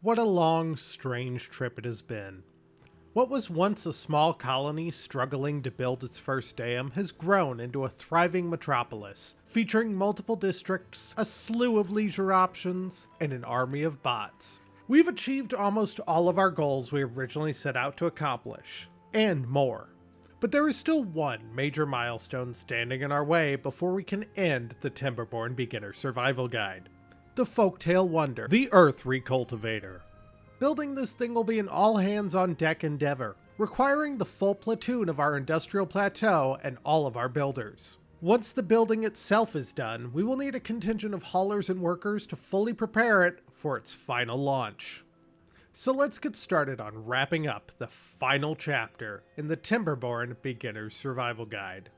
What a long, strange trip it has been. What was once a small colony struggling to build its first dam has grown into a thriving metropolis, featuring multiple districts, a slew of leisure options, and an army of bots. We've achieved almost all of our goals we originally set out to accomplish, and more. But there is still one major milestone standing in our way before we can end the Timberborn Beginner Survival Guide. The Folktale wonder, the Earth Recultivator. Building this thing will be an all-hands-on-deck endeavor, requiring the full platoon of our industrial plateau and all of our builders. Once the building itself is done, we will need a contingent of haulers and workers to fully prepare it for its final launch. So let's get started on wrapping up the final chapter in the Timberborn Beginner Survival Guide.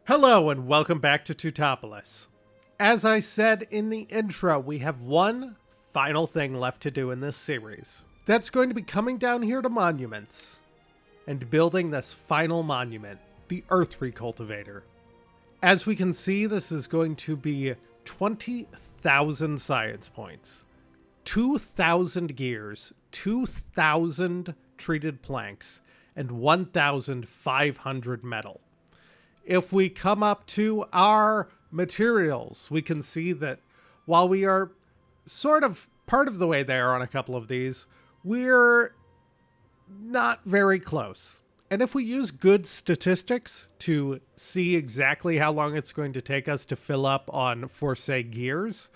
Hello and welcome back to Tutopolis. As I said in the intro, we have one final thing left to do in this series. That's going to be coming down here to monuments and building this final monument, the Earth Recultivator. As we can see, this is going to be 20,000 science points, 2,000 gears, 2,000 treated planks, and 1,500 metal. If we come up to our materials, we can see that while we are sort of part of the way there on a couple of these, we're not very close. And if we use good statistics to see exactly how long it's going to take us to fill up on, for say, gears,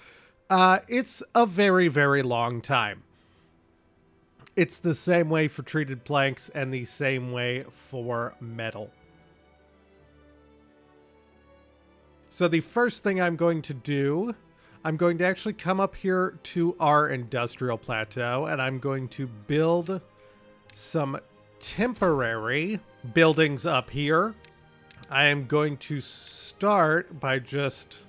it's a very, very long time. It's the same way for treated planks and the same way for metal. So the first thing I'm going to do, I'm going to actually come up here to our industrial plateau and I'm going to build some temporary buildings up here. I am going to start by just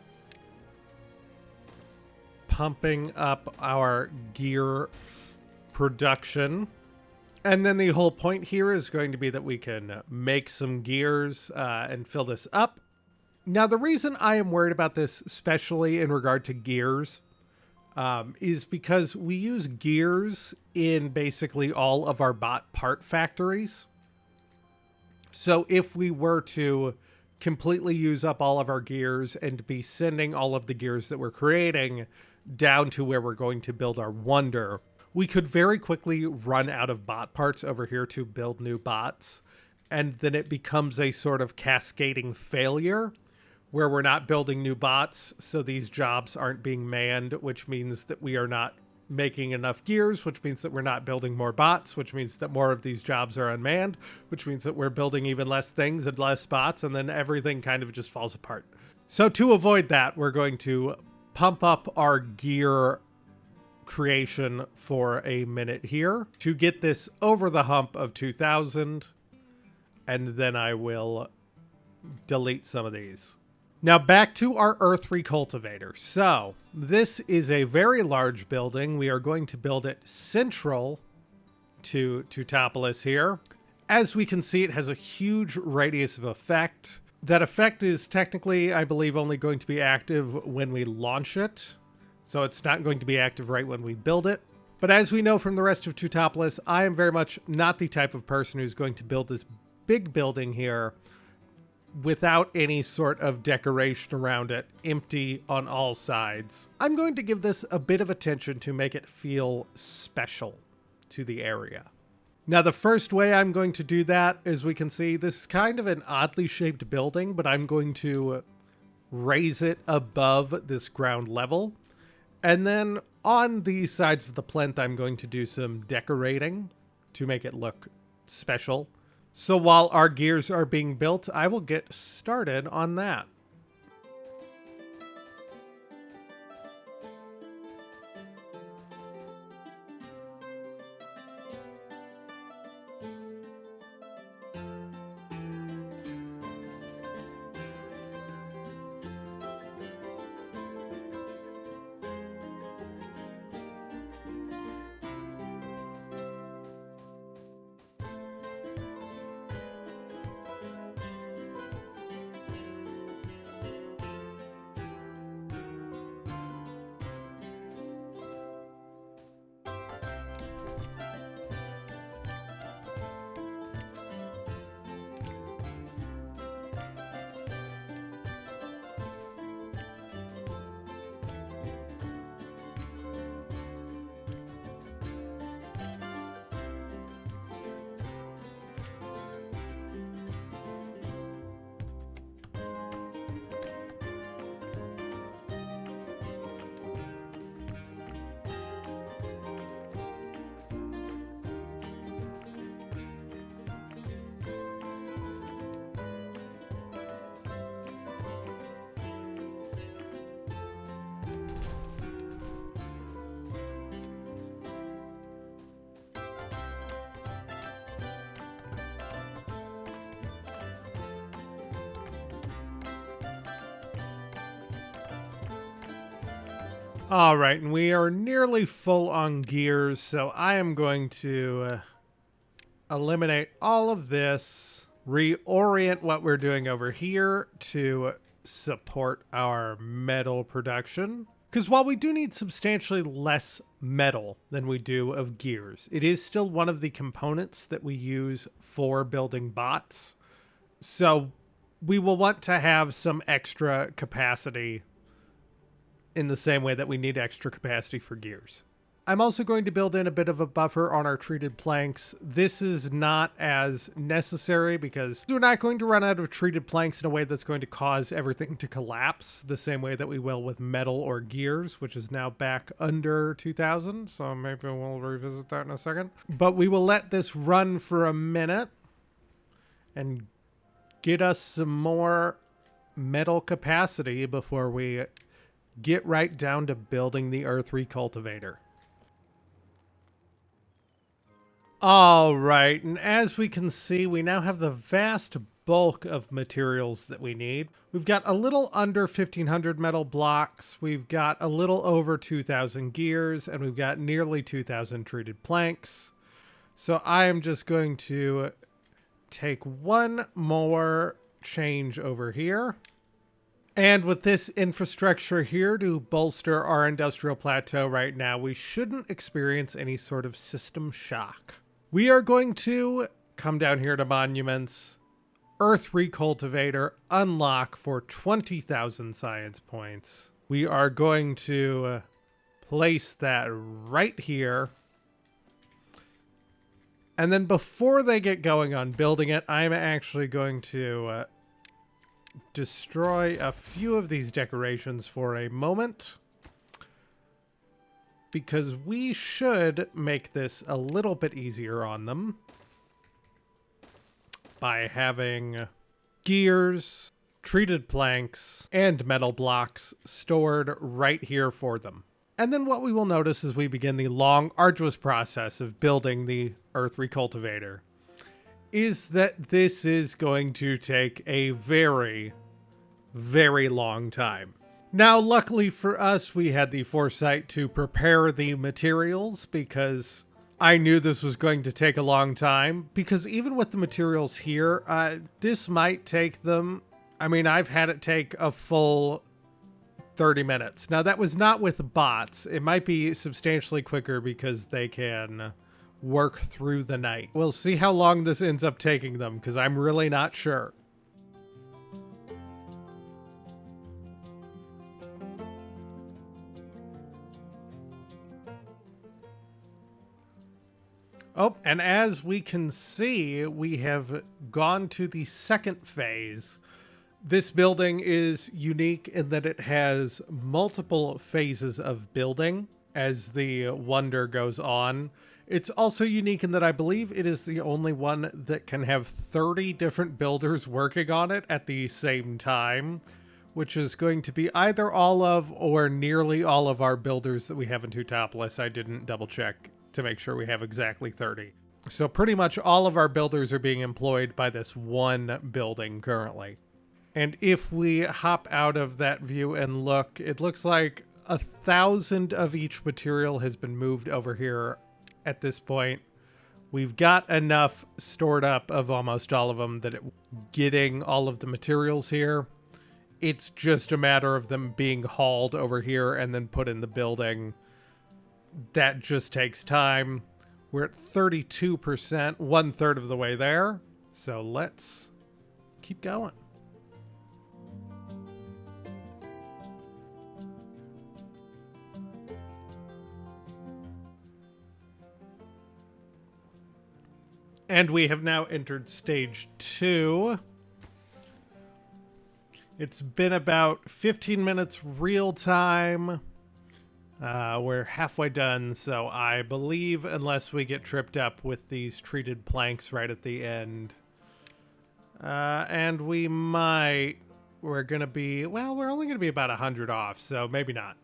pumping up our gear production. And then the whole point here is going to be that we can make some gears and fill this up. Now, the reason I am worried about this, especially in regard to gears, is because we use gears in basically all of our bot part factories. So if we were to completely use up all of our gears and be sending all of the gears that we're creating down to where we're going to build our wonder, we could very quickly run out of bot parts over here to build new bots. And then it becomes a sort of cascading failure where we're not building new bots, so these jobs aren't being manned, which means that we are not making enough gears, which means that we're not building more bots, which means that more of these jobs are unmanned, which means that we're building even less things and less bots, and then everything kind of just falls apart. So to avoid that, we're going to pump up our gear creation for a minute here to get this over the hump of 2,000, and then I will delete some of these. Now back to our Earth Recultivator. So this is a very large building. We are going to build it central to Tutopolis here. As we can see, it has a huge radius of effect. That effect is technically, I believe, only going to be active when we launch it. So it's not going to be active right when we build it. But as we know from the rest of Tutopolis, I am very much not the type of person who's going to build this big building here without any sort of decoration around it, empty on all sides. I'm going to give this a bit of attention to make it feel special to the area. Now, the first way I'm going to do that, as we can see, this is kind of an oddly shaped building, but I'm going to raise it above this ground level. And then on the sides of the plinth, I'm going to do some decorating to make it look special. So while our gears are being built, I will get started on that. All right, and we are nearly full on gears, so I am going to eliminate all of this, reorient what we're doing over here to support our metal production. Because while we do need substantially less metal than we do of gears, it is still one of the components that we use for building bots. So we will want to have some extra capacity in the same way that we need extra capacity for gears. I'm also going to build in a bit of a buffer on our treated planks. This is not as necessary because we're not going to run out of treated planks in a way that's going to cause everything to collapse the same way that we will with metal or gears, which is now back under 2,000. So maybe we'll revisit that in a second. But we will let this run for a minute and get us some more metal capacity before we get right down to building the Earth Recultivator. All right, and as we can see, we now have the vast bulk of materials that we need. We've got a little under 1,500 metal blocks, we've got a little over 2,000 gears, and we've got nearly 2,000 treated planks. So I am just going to take one more change over here. And with this infrastructure here to bolster our industrial plateau right now, we shouldn't experience any sort of system shock. We are going to come down here to monuments, Earth Recultivator, unlock for 20,000 science points. We are going to place that right here. And then before they get going on building it, I'm actually going to destroy a few of these decorations for a moment, because we should make this a little bit easier on them by having gears, treated planks, and metal blocks stored right here for them. And then what we will notice as we begin the long, arduous process of building the Earth Recultivator is that this is going to take a very, very long time. Now, luckily for us, we had the foresight to prepare the materials because I knew this was going to take a long time. Because even with the materials here, this might take them, I mean, I've had it take a full 30 minutes. Now, that was not with bots. It might be substantially quicker because they can work through the night. We'll see how long this ends up taking them, because I'm really not sure. Oh, and as we can see, we have gone to the second phase. This building is unique in that it has multiple phases of building as the wonder goes on. It's also unique in that I believe it is the only one that can have 30 different builders working on it at the same time, which is going to be either all of or nearly all of our builders that we have in Tutopolis. I didn't double check to make sure we have exactly 30. So pretty much all of our builders are being employed by this one building currently. And if we hop out of that view and look, it looks like 1,000 of each material has been moved over here at this point. We've got enough stored up of almost all of them that getting all of the materials here, it's just a matter of them being hauled over here and then put in the building. That just takes time. We're at 32%, 1/3 of the way there. So let's keep going. And we have now entered stage 2. It's been about 15 minutes real time. We're halfway done, so I believe unless we get tripped up with these treated planks right at the end. And we might, we're going to be, well, we're only going to be about 100 off, so maybe not.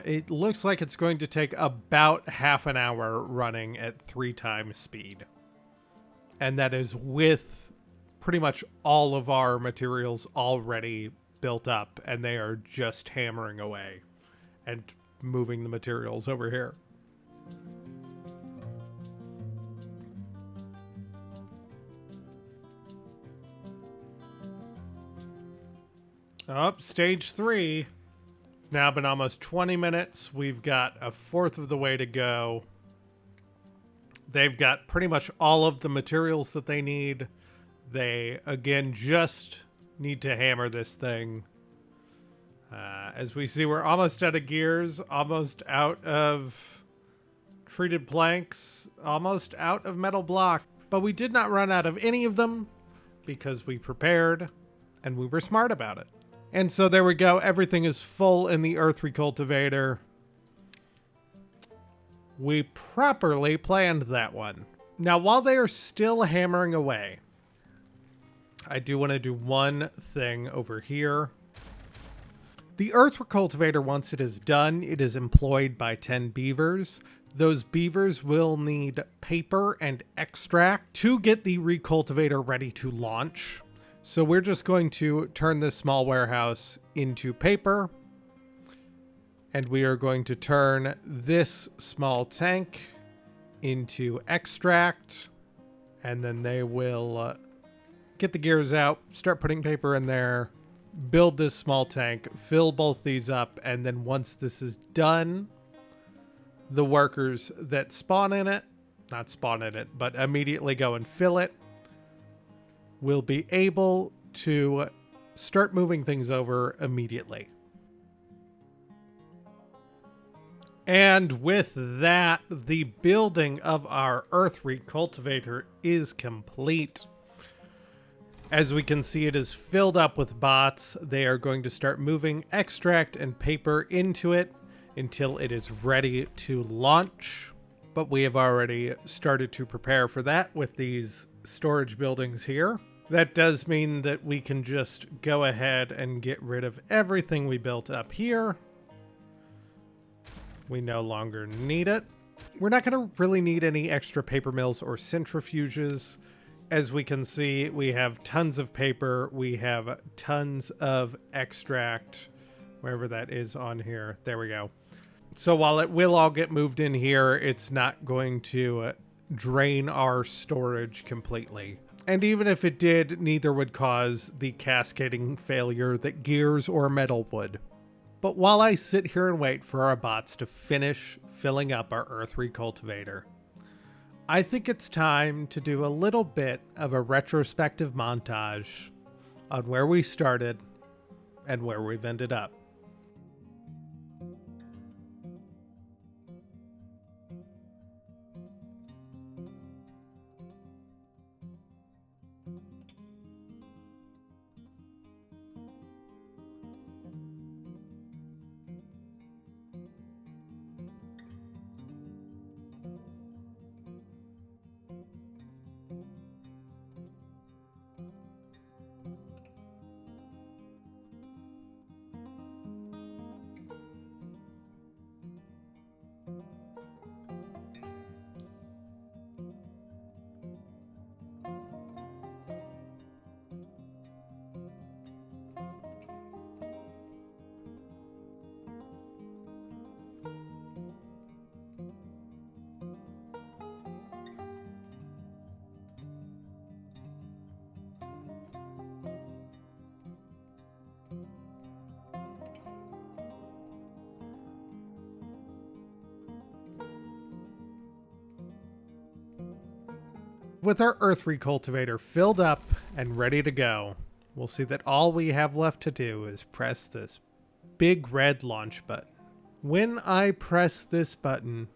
It looks like it's going to take about half an hour running at 3 times speed. And that is with pretty much all of our materials already built up, and they are just hammering away and moving the materials over here. Up, stage 3. It's now been almost 20 minutes. We've got a fourth of the way to go. They've got pretty much all of the materials that they need. They, again, just need to hammer this thing. As we see, we're almost out of gears, almost out of treated planks, almost out of metal block. But we did not run out of any of them because we prepared and we were smart about it. And so there we go. Everything is full in the Earth Recultivator. We properly planned that one. Now, while they are still hammering away, I do want to do one thing over here. The Earth Recultivator, once it is done, it is employed by 10 beavers. Those beavers will need paper and extract to get the Recultivator ready to launch. So we're just going to turn this small warehouse into paper. And we are going to turn this small tank into extract. And then they will get the gears out, start putting paper in there, build this small tank, fill both these up. And then once this is done, the workers that spawn in it, not spawn in it, but immediately go and fill it, will be able to start moving things over immediately. And with that, the building of our Earth Recultivator is complete. As we can see, it is filled up with bots. They are going to start moving extract and paper into it until it is ready to launch. But we have already started to prepare for that with these storage buildings here. That does mean that we can just go ahead and get rid of everything we built up here. We no longer need it. We're not going to really need any extra paper mills or centrifuges. As we can see, we have tons of paper. We have tons of extract, wherever that is on here. There we go. So while it will all get moved in here, it's not going to drain our storage completely. And even if it did, neither would cause the cascading failure that gears or metal would. But while I sit here and wait for our bots to finish filling up our Earth Recultivator, I think it's time to do a little bit of a retrospective montage on where we started and where we've ended up. With our Earth Recultivator filled up and ready to go, we'll see that all we have left to do is press this big red launch button. When I press this button,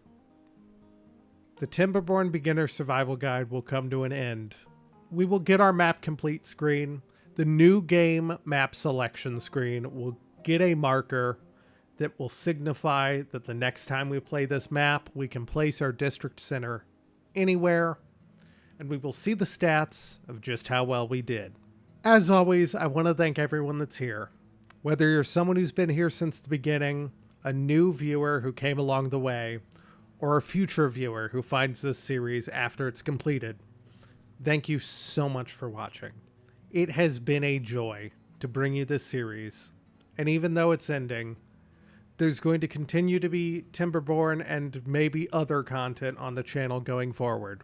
the Timberborn Beginner Survival Guide will come to an end. We will get our map complete screen. The new game map selection screen will get a marker that will signify that the next time we play this map, we can place our district center anywhere, and we will see the stats of just how well we did. As always, I want to thank everyone that's here. Whether you're someone who's been here since the beginning, a new viewer who came along the way, or a future viewer who finds this series after it's completed, thank you so much for watching. It has been a joy to bring you this series. And even though it's ending, there's going to continue to be Timberborn and maybe other content on the channel going forward.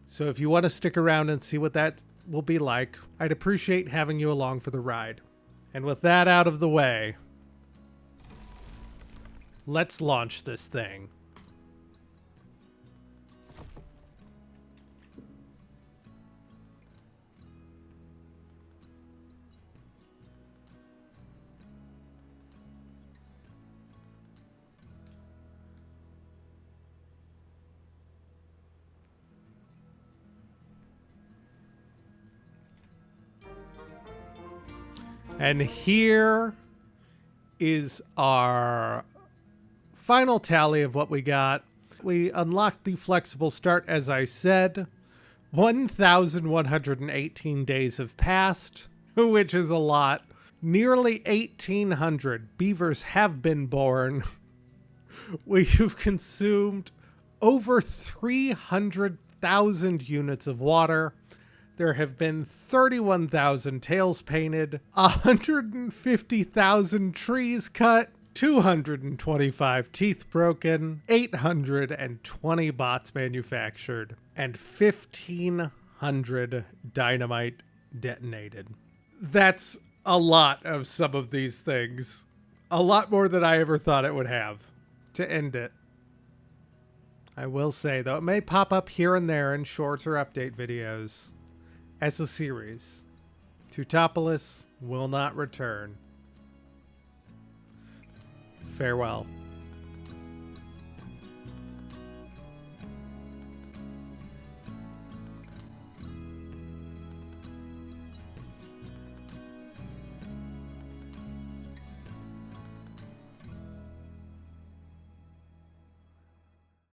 So if you want to stick around and see what that will be like, I'd appreciate having you along for the ride. And with that out of the way, let's launch this thing. And here is our final tally of what we got. We unlocked the flexible start, as I said. 1,118 days have passed, which is a lot. Nearly 1,800 beavers have been born. We've consumed over 300,000 units of water. There have been 31,000 tails painted, 150,000 trees cut, 225 teeth broken, 820 bots manufactured, and 1,500 dynamite detonated. That's a lot of some of these things. A lot more than I ever thought it would have to end it. I will say, though, it may pop up here and there in shorter update videos. As a series, Tutopolis will not return. Farewell.